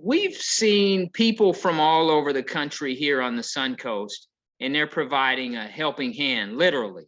we've seen people from all over the country here on the Suncoast, and they're providing a helping hand, literally.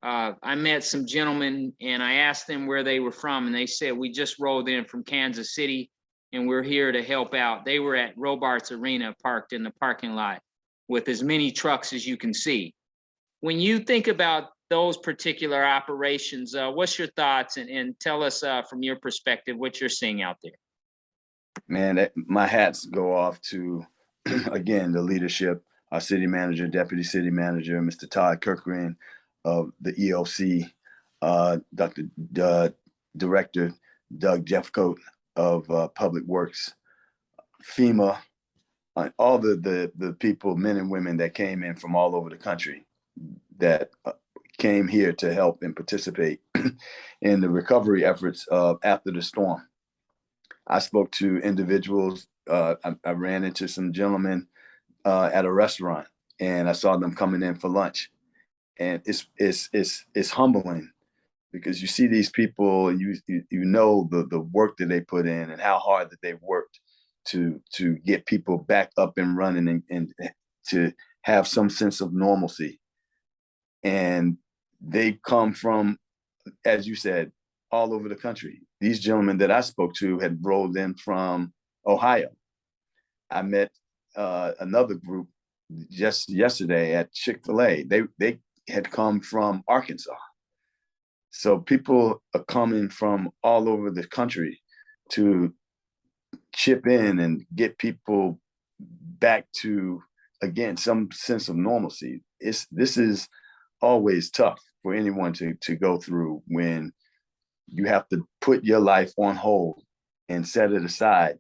I met some gentlemen and I asked them where they were from, and they said, we just rolled in from Kansas City and we're here to help out. They were at Robarts Arena, parked in the parking lot with as many trucks as you can see. When you think about those particular operations, what's your thoughts? And tell us from your perspective what you're seeing out there. Man, my hats go off to, again, the leadership, our city manager, deputy city manager, Mr. Todd Kirkgreen of the EOC, Director Doug Jeffcoat of Public Works, FEMA, all the people, men and women that came in from all over the country that came here to help and participate in the recovery efforts after the storm. I spoke to individuals. I ran into some gentlemen at a restaurant, and I saw them coming in for lunch, and it's humbling because you see these people and you know the work that they put in and how hard that they've worked to get people back up and running and to have some sense of normalcy. And they come from, as you said, all over the country. These gentlemen that I spoke to had rolled in from Ohio. I met another group just yesterday at Chick-fil-A. They had come from Arkansas. So people are coming from all over the country to chip in and get people back to, again, some sense of normalcy. This is always tough for anyone to go through when you have to put your life on hold and set it aside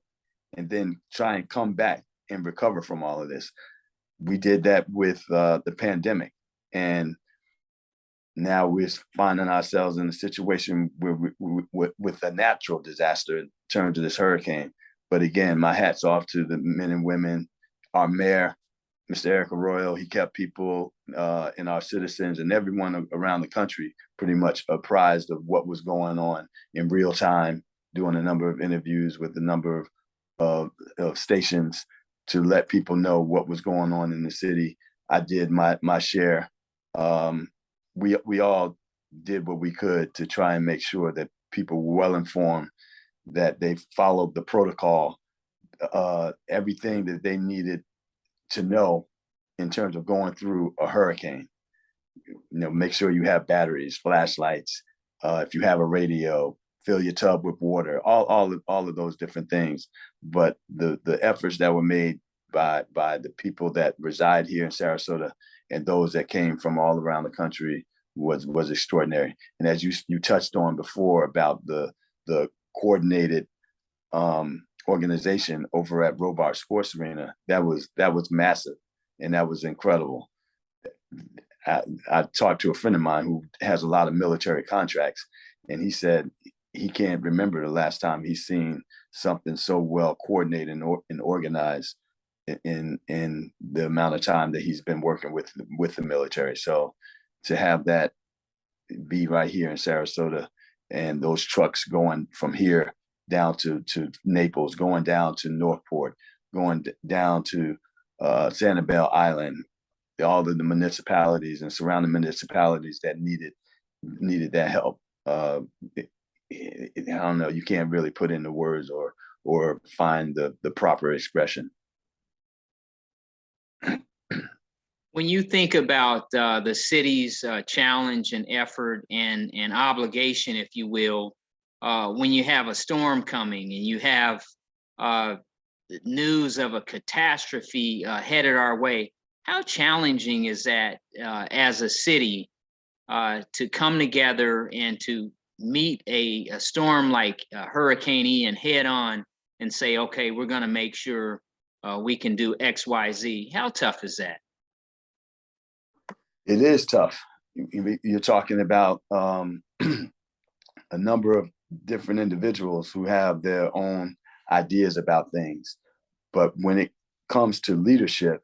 and then try and come back and recover from all of this. We did that with the pandemic, and now we're finding ourselves in a situation where with a natural disaster in terms of this hurricane. But again, my hat's off to the men and women, our mayor, Mr. Eric Arroyo. He kept people and our citizens and everyone around the country pretty much apprised of what was going on in real time, doing a number of interviews with a number of stations to let people know what was going on in the city. I did my share. We all did what we could to try and make sure that people were well informed, that they followed the protocol, everything that they needed to know in terms of going through a hurricane. Make sure you have batteries, flashlights. If you have a radio, fill your tub with water. All of those different things. But the efforts that were made by the people that reside here in Sarasota and those that came from all around the country was extraordinary. And as you touched on before about the coordinated organization over at Robarts Sports Arena, that was massive, and that was incredible. I talked to a friend of mine who has a lot of military contracts, and he said he can't remember the last time he's seen something so well coordinated and organized in the amount of time that he's been working with the military. So to have that be right here in Sarasota, and those trucks going from here down to Naples, going down to Northport, going down to Sanibel Island, all of the municipalities and surrounding municipalities that needed that help. I don't know, you can't really put into words or find the proper expression. When you think about the city's challenge and effort and obligation, if you will, when you have a storm coming and you have news of a catastrophe headed our way, how challenging is that as a city to come together and to meet a storm like Hurricane Ian head on and say, okay, we're going to make sure we can do X, Y, Z? How tough is that? It is tough. You're talking about a number of different individuals who have their own ideas about things. But when it comes to leadership,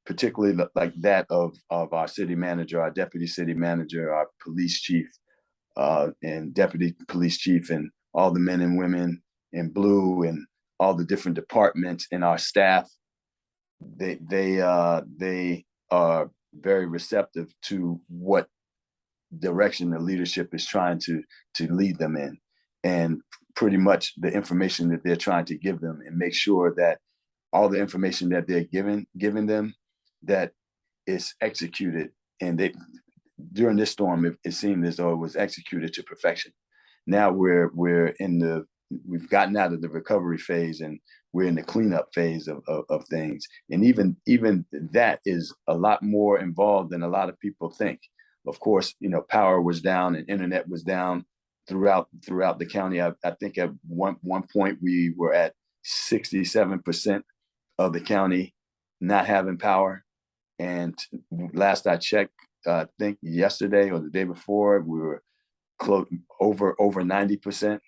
particularly like that of our city manager, our deputy city manager, our police chief, and deputy police chief, and all the men and women in blue, and all the different departments and our staff. They are very receptive to what direction the leadership is trying to lead them in, and pretty much the information that they're trying to give them, and make sure that all the information that they're giving them, that is executed. And they, during this storm, it seemed as though it was executed to perfection. Now we've gotten out of the recovery phase, and we're in the cleanup phase of things. And even that is a lot more involved than a lot of people think. Of course, power was down and internet was down throughout the county. I think at one point we were at 67% of the county not having power. And last I checked, I think yesterday or the day before, we were close over 90%.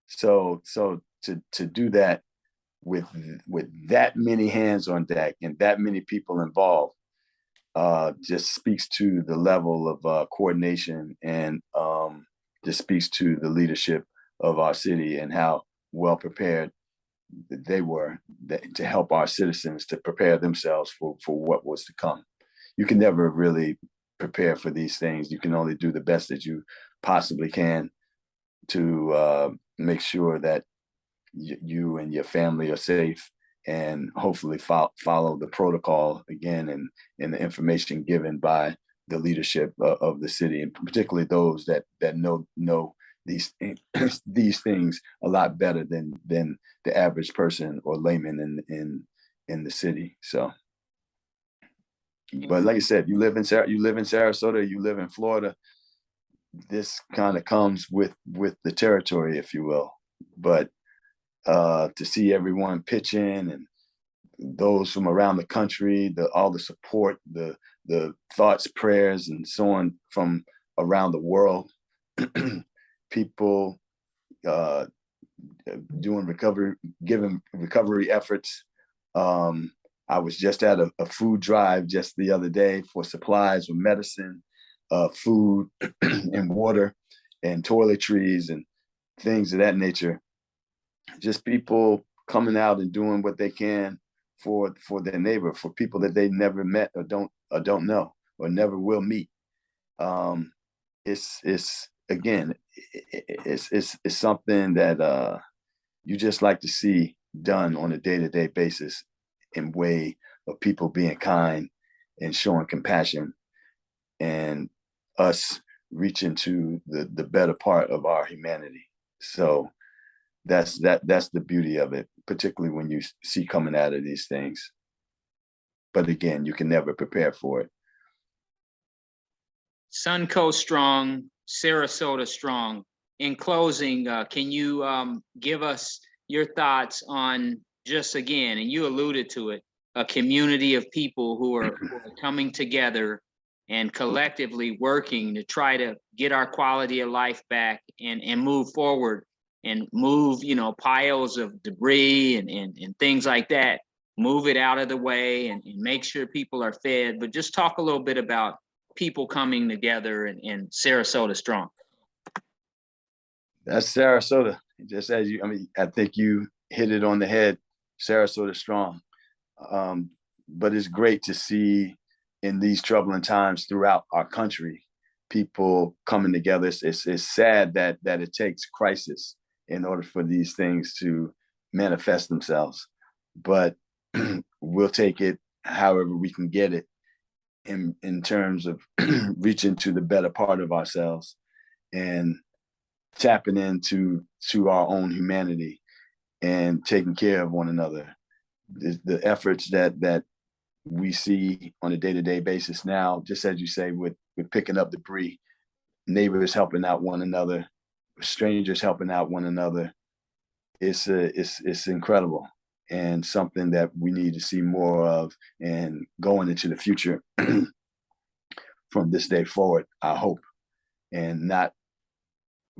So to do that with that many hands on deck and that many people involved, just speaks to the level of coordination, and just speaks to the leadership of our city and how well prepared they were to help our citizens to prepare themselves for what was to come. You can never really prepare for these things. You can only do the best that you possibly can to make sure that you and your family are safe, and hopefully follow the protocol again, and the information given by the leadership of the city, and particularly those that know these things a lot better than the average person or layman in the city. So, but like I said, you live in Sarasota, you live in Florida, this kind of comes with the territory, if you will. But to see everyone pitch in, and those from around the country, all the support, the thoughts, prayers, and so on from around the world, people doing giving recovery efforts. I was just at a food drive just the other day for supplies of medicine, food, and water, and toiletries, and things of that nature. Just people coming out and doing what they can for their neighbor, for people that they never met or don't know or never will meet. It's again, it's something that you just like to see done on a day-to-day basis, in way of people being kind and showing compassion, and us reaching to the better part of our humanity. So that's the beauty of it, particularly when you see coming out of these things. But again, you can never prepare for it. Suncoast strong, Sarasota strong. In closing, can you give us your thoughts on, just again, and you alluded to it, a community of people who are coming together and collectively working to try to get our quality of life back, and move forward, and move, piles of debris and things like that, move it out of the way, and make sure people are fed. But just talk a little bit about people coming together and Sarasota strong. That's Sarasota. Just as I think you hit it on the head. Sarasota strong. But it's great to see in these troubling times throughout our country, people coming together. It's sad that it takes crisis in order for these things to manifest themselves. But we'll take it however we can get it, in terms of reaching to the better part of ourselves and tapping into our own humanity and taking care of one another. The efforts that we see on a day-to-day basis now, just as you say, with picking up debris, neighbors helping out one another, strangers helping out one another, it's incredible, and something that we need to see more of, and going into the future from this day forward, I hope, and not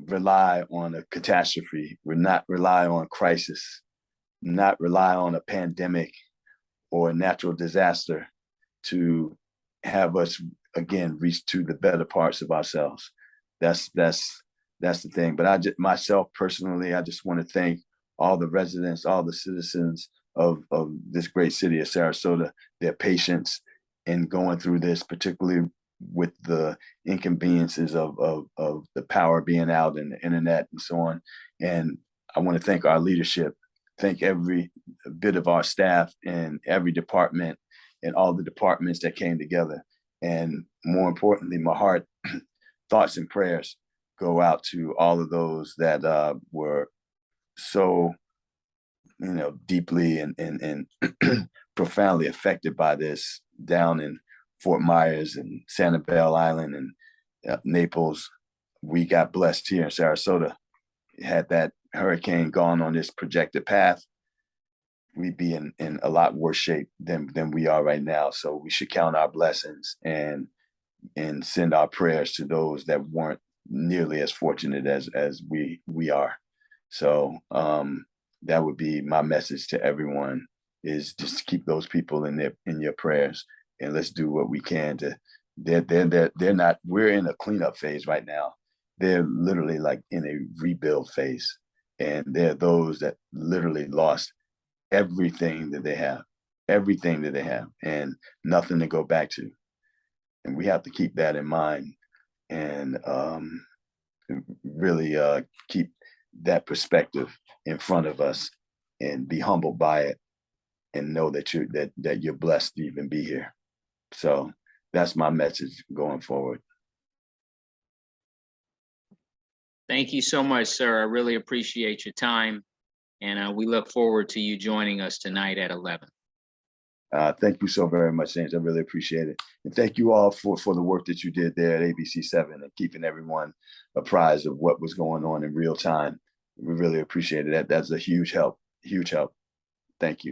rely on a catastrophe. We're not rely on crisis, not rely on a pandemic or a natural disaster to have us again reach to the better parts of ourselves. That's the thing. But myself personally, I just want to thank all the residents, all the citizens of this great city of Sarasota, their patience in going through this, particularly with the inconveniences of the power being out and the internet and so on. And I want to thank our leadership, thank every bit of our staff and every department and all the departments that came together. And more importantly, my heart, thoughts and prayers go out to all of those that were so, deeply and profoundly affected by this down in Fort Myers and Sanibel Island and Naples. We got blessed here in Sarasota. Had that hurricane gone on this projected path, we'd be in a lot worse shape than we are right now. So we should count our blessings and send our prayers to those that weren't nearly as fortunate as we are. So that would be my message to everyone, is just keep those people in your prayers, and let's do what we can to. They're not. We're in a cleanup phase right now. They're literally like in a rebuild phase, and they're those that literally lost everything that they have, and nothing to go back to. And we have to keep that in mind, and really keep that perspective in front of us, and be humbled by it, and know that you're blessed to even be here. So that's my message going forward. Thank you so much, sir. I really appreciate your time, and we look forward to you joining us tonight at 11. Thank you so very much, James. I really appreciate it. And thank you all for the work that you did there at ABC7 and keeping everyone apprised of what was going on in real time. We really appreciate it. That's a huge help, huge help. Thank you.